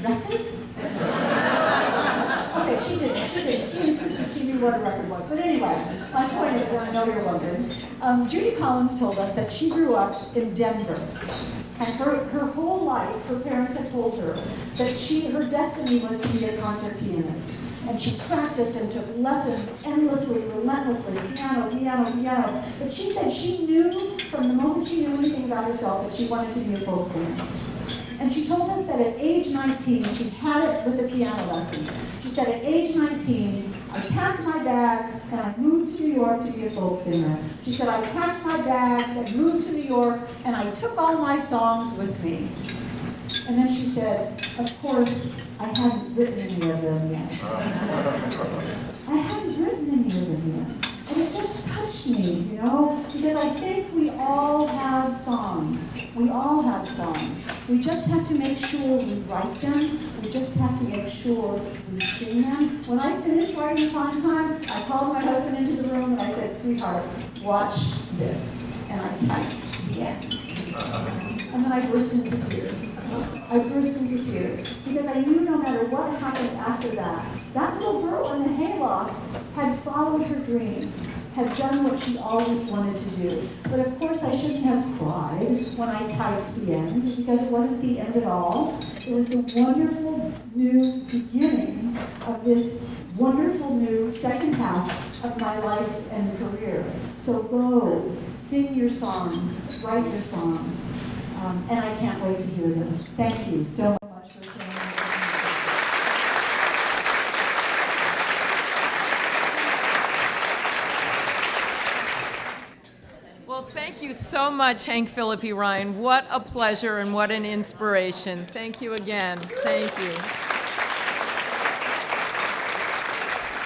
records? Okay, she didn't. She insisted she knew what a record was. But anyway, my point is, and I know you're wondering, Judy Collins told us that she grew up in Denver. And her whole life, her parents had told her that her destiny was to be a concert pianist. And she practiced and took lessons endlessly, relentlessly, piano. But she said she knew from the moment she knew anything about herself that she wanted to be a folk singer. And she told us that at age 19, she had it with the piano lessons. She said at age 19, I packed my bags and I moved to New York to be a folk singer. She said, I packed my bags and moved to New York and I took all my songs with me. And then she said, of course, I hadn't written any of them yet. I hadn't written any of them yet. And it just touched me, because I think we all have songs. We all have songs. We just have to make sure we write them. We just have to make sure we sing them. When I finished writing Prime Time, I called my husband into the room and I said, sweetheart, watch this. And I typed the end. And then I burst into tears. Because I knew no matter what happened after that, that little girl in the hayloft had followed her dreams, had done what she always wanted to do. But of course I shouldn't have cried when I typed the end, because it wasn't the end at all. It was the wonderful new beginning of this wonderful new second half of my life and career. So go, sing your songs, write your songs. And I can't wait to hear them. Thank you so much for sharing with me. Well, thank you so much, Hank Philippi Ryan. What a pleasure and what an inspiration. Thank you again. Thank you.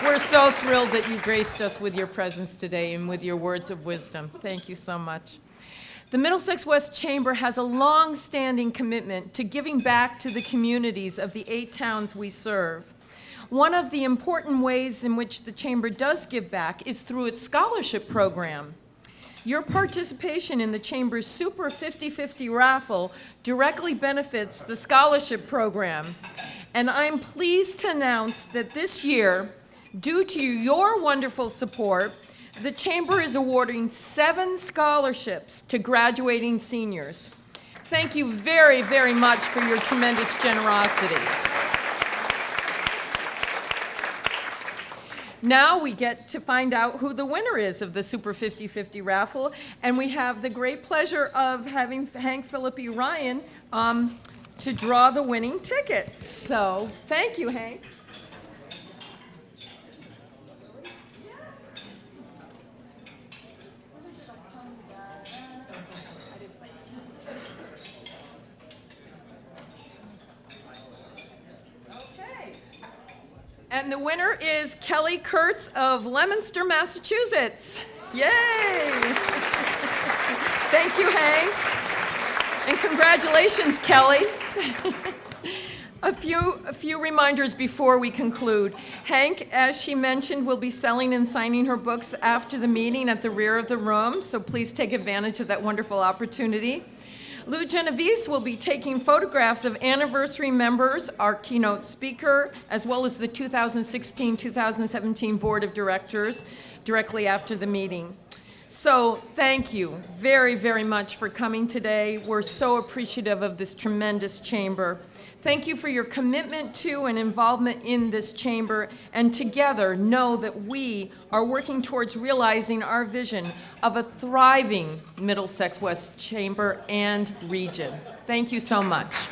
We're so thrilled that you graced us with your presence today and with your words of wisdom. Thank you so much. The Middlesex West Chamber has a long-standing commitment to giving back to the communities of the 8 towns we serve. One of the important ways in which the Chamber does give back is through its scholarship program. Your participation in the Chamber's Super 50-50 raffle directly benefits the scholarship program. And I'm pleased to announce that this year, due to your wonderful support, the Chamber is awarding 7 scholarships to graduating seniors. Thank you very, very much for your tremendous generosity. Now we get to find out who the winner is of the Super 50-50 raffle, and we have the great pleasure of having Hank Philippi Ryan to draw the winning ticket. So, thank you, Hank. And the winner is Kelly Kurtz of Leominster, Massachusetts. Yay! Thank you, Hank. And congratulations, Kelly. A few reminders before we conclude. Hank, as she mentioned, will be selling and signing her books after the meeting at the rear of the room, so please take advantage of that wonderful opportunity. Lou Genovese will be taking photographs of anniversary members, our keynote speaker, as well as the 2016-2017 Board of Directors directly after the meeting. So thank you very, very much for coming today. We're so appreciative of this tremendous chamber. Thank you for your commitment to and involvement in this chamber, and together know that we are working towards realizing our vision of a thriving Middlesex West Chamber and region. Thank you so much.